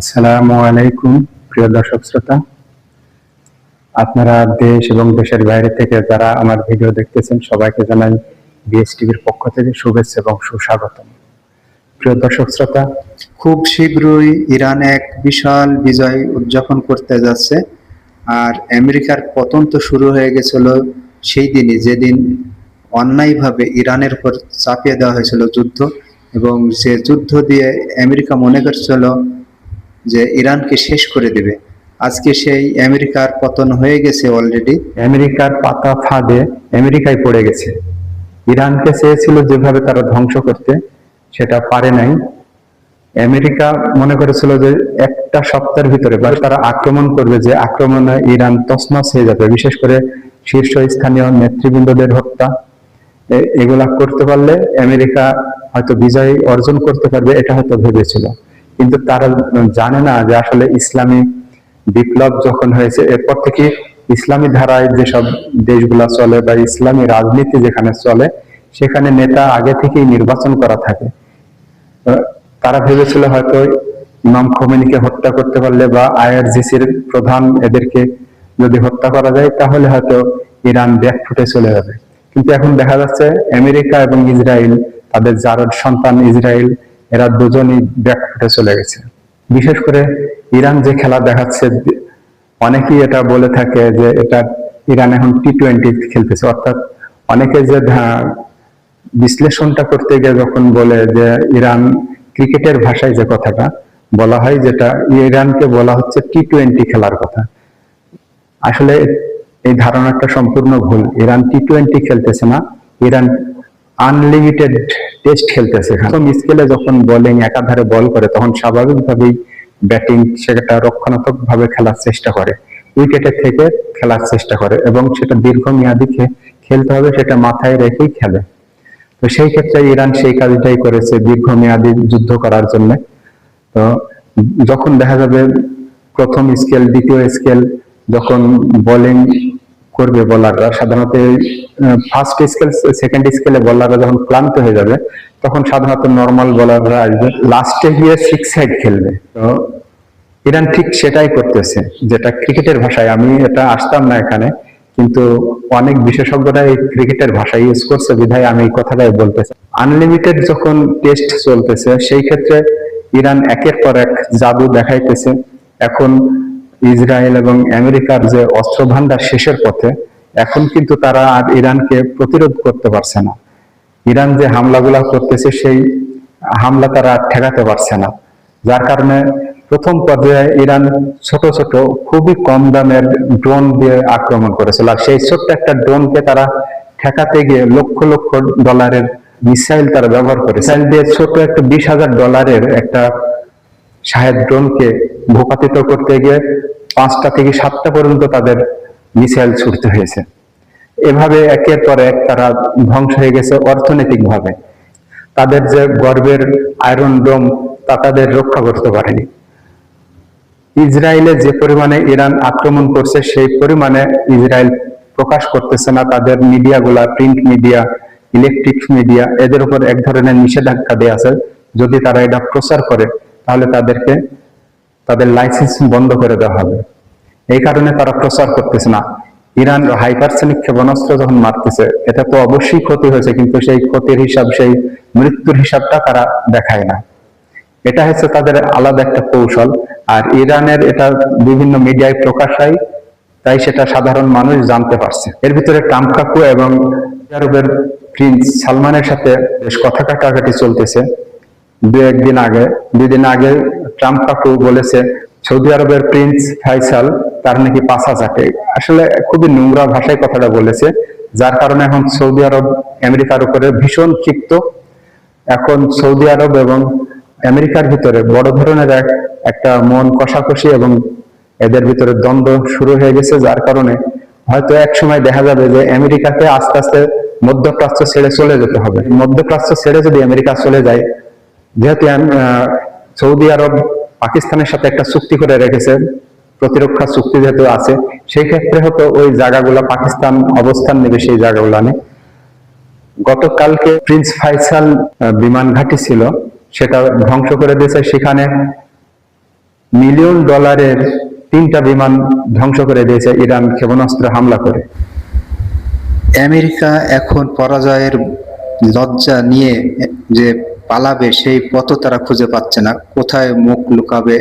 আসসালামু আলাইকুম প্রিয় দর্শক শ্রোতা, আপনারা দেশ এবং দেশের বাইরে থেকে যারা আমার ভিডিও দেখতেছেন সবাইকে জানাই বিএস টিভির পক্ষ থেকে শুভেচ্ছা এবং সুস্বাগতম। প্রিয় দর্শক শ্রোতা, খুব শীঘ্রই ইরান এক বিশাল বিজয় উদযাপন করতে যাচ্ছে। আর আমেরিকার পতন তো শুরু হয়ে গেছিল সেই দিনই, যেদিন অন্যায়ভাবে ইরানের উপর চাপিয়ে দেওয়া হয়েছিল যুদ্ধ, এবং যে যুদ্ধ দিয়ে আমেরিকা মনে করছিল যে ইরানকে শেষ করে দেবে। আজকে সেই আমেরিকার পতন হয়ে গেছে অলরেডি। আমেরিকার পাতা ফাঁদে আমেরিকায় পড়ে গেছে। ইরানকে চেয়েছিল যেভাবে তারা ধ্বংস করতে, সেটা পারে নাই। আমেরিকা মনে করেছিল যে একটা সপ্তাহের ভিতরে বা তারা আক্রমণ করবে, যে আক্রমণে ইরান তছনছ হয়ে যাবে, বিশেষ করে শীর্ষস্থানীয় নেতৃবৃন্দদের হত্যা। এগুলা করতে পারলে আমেরিকা হয়তো বিজয় অর্জন করতে পারবে, এটা হয়তো ভেবেছিল। কিন্তু তারা জানে না যে আসলে ইসলামী বিপ্লব যখন হয়েছে, এরপর থেকে ইসলামী ধারায় যেসব দেশগুলা চলে বা ইসলামী রাজনীতি যেখানে চলে, সেখানে নেতা আগে থেকেই নির্বাচন করা থাকে। তারা ভেবেছিল হয়তো ইমাম খোমেনিকে হত্যা করতে পারলে বা আইআরজিসির প্রধান এদেরকে যদি হত্যা করা যায়, তাহলে হয়তো ইরান ব্যাকফুটে চলে যাবে। কিন্তু এখন দেখা যাচ্ছে আমেরিকা এবং ইসরায়েল, তাদের জারদ সন্তান ইসরায়েল, এরা দুজনই ব্যাকফুটে চলে গেছে। বিশেষ করে ইরান যে খেলা দেখাচ্ছে, অনেকেই এটা বলে থাকে যে এটা ইরান এখন টি-20 খেলতেছে। অর্থাৎ অনেকে যে বিশ্লেষণটা করতে গিয়ে যখন বলে যে ইরান ক্রিকেটের ভাষায় যে কথাটা বলা হয়, যেটা ইরানকে বলা হচ্ছে টি-20 খেলার কথা, আসলে এই ধারণাটা সম্পূর্ণ ভুল। ইরান টি-20 খেলতেছে না, ইরান আনলিমিটেড টেস্ট খেলতেছে। প্রথম স্কেলে যখন বোলিং একাধারে বল করে, তখন স্বাভাবিকভাবেই ব্যাটিং সেটা রক্ষণাত্মক ভাবে খেলার চেষ্টা করে, উইকেটের থেকে খেলার চেষ্টা করে, এবং সেটা দীর্ঘমেয়াদী খেলতে হবে সেটা মাথায় রেখেই খেলে। তো সেই ক্ষেত্রে ইরান সেই কাজটাই করেছে, দীর্ঘমেয়াদী যুদ্ধ করার জন্য। তো যখন দেখা যাবে প্রথম স্কেল দ্বিতীয় স্কেল যখন বোলিং করবে বোলাররা, সাধারণত ফার্স্ট স্কেল সেকেন্ড স্কেলে বোলাররা যখন ক্লান্ত হয়ে যাবে, তখন সাধারণত নর্মাল বোলাররা আসবে, লাস্টে গিয়ে সিক্স সাইড খেলবে। তো ইরান ঠিক সেটাই করতেছে, যেটা ক্রিকেটের ভাষায়, আমি এটা আসতাম না এখানে, কিন্তু অনেক বিশেষজ্ঞরা এই ক্রিকেটের ভাষা ইউজ করছে বিধায় আমি এই কথাটাই বলতেছি। আনলিমিটেড যখন টেস্ট চলতেছে, সেই ক্ষেত্রে ইরান একের পর এক জাদু দেখাইতেছে। এখন ইসরায়েল এবং আমেরিকার যে অস্ত্র ভান্ডার শেষের পথে, এখন কিন্তু তারা আর ইরানকে প্রতিরোধ করতে পারছে না। ইরান যে হামলাগুলা করতেছে, সেই হামলা তারা ঠেকাতে পারছে না। যার কারণে প্রথম পর্যায়ে ইরান ছোট ছোট খুবই কম দামের ড্রোন দিয়ে আক্রমণ করেছিল, আর সেই ছোট্ট একটা ড্রোনকে তারা ঠেকাতে গিয়ে লক্ষ লক্ষ ডলারের মিসাইল তারা ব্যবহার করে। মিসাইল দিয়ে ছোট একটা $20,000 একটা শাহেদ ড্রোনকে ভূপাতিত করতে গিয়ে 5টা থেকে 7টা পর্যন্ত তাদের মিসাইল ছুটতে হয়েছে। এভাবে একের পর এক তারা ধ্বংস হয়ে গেছে অর্থনৈতিক ভাবে। তাদের যে গর্বের আয়রন ডোম, তা তাদের রক্ষা করতে পারেনি। ইসরায়েলে যে পরিমাণে ইরান আক্রমণ করছে, সেই পরিমাণে ইসরায়েল প্রকাশ করতেছে না। তাদের মিডিয়াগুলা, প্রিন্ট মিডিয়া, ইলেকট্রিক মিডিয়া, এদের উপর এক ধরনের নিষেধাজ্ঞা দেওয়া আছে। যদি তারা এটা প্রচার করে, তাহলে তাদেরকে তাদের লাইসেন্স বন্ধ করে দেওয়া হবে। এই কারণে তারা প্রচার করতেছে না। ইরান হাইপারসনিক ক্ষেপণাস্ত্র যখন মারতেছে, এটা তো অবশ্যই ক্ষতি হয়েছে, কিন্তু সেই ক্ষতির হিসাব, সেই মৃত্যুর হিসাবটা তারা দেখায় না। এটা হচ্ছে তাদের আলাদা একটা কৌশল। আর ইরানের এটা বিভিন্ন মিডিয়ায় প্রকাশ হয়, তাই সেটা সাধারণ মানুষ জানতে পারছে। এর ভিতরে ট্রাম্প কাকু এবং আরবের প্রিন্স সালমানের সাথে বেশ কথা কাটাকাটি চলতেছে। দুই দিন আগে ট্রাম্প কাকু বলেছে সৌদি আরবের প্রিন্স ফয়সাল তার নাকি পাছা চাটে। আসলে খুবই নোংরা ভাষায় কথাটা বলেছে, যার কারণে এখন সৌদি আরব আমেরিকার উপরে ভীষণ ক্ষিপ্ত। এখন সৌদি আরব এবং আমেরিকার ভিতরে বড় ধরনের একটা মন কষাকষি এবং এদের ভিতরে দ্বন্দ্ব শুরু হয়ে গেছে। যার কারণে হয়তো এক সময় দেখা যাবে যে আমেরিকাকে আস্তে আস্তে মধ্যপ্রাচ্য ছেড়ে চলে যেতে হবে। মধ্যপ্রাচ্য ছেড়ে যদি আমেরিকা চলে যায়, যেহেতু সৌদি আরব পাকিস্তানের সাথে একটা চুক্তি করে রেখেছে, প্রতিরক্ষা চুক্তি যেহেতু আছে, সেই ক্ষেত্রে হয়তো ওই জায়গাগুলো পাকিস্তান অবস্থান নেবে সেই জায়গাগুলো নিয়ে। গতকালকে প্রিন্স ফয়সাল বিমান ঘাঁটি ছিল, সেটা ধ্বংস করে দিয়েছে। সেখানে মিলিয়ন ডলারের 3টা বিমান ধ্বংস করে দিয়েছে ইরান ক্ষেপণাস্ত্র হামলা করে। আমেরিকা এখন পরাজয়ের লজ্জা নিয়ে যে পালাবে সেই পথ তারা খুঁজে পাচ্ছে না, কোথায় মুখ লুকাবে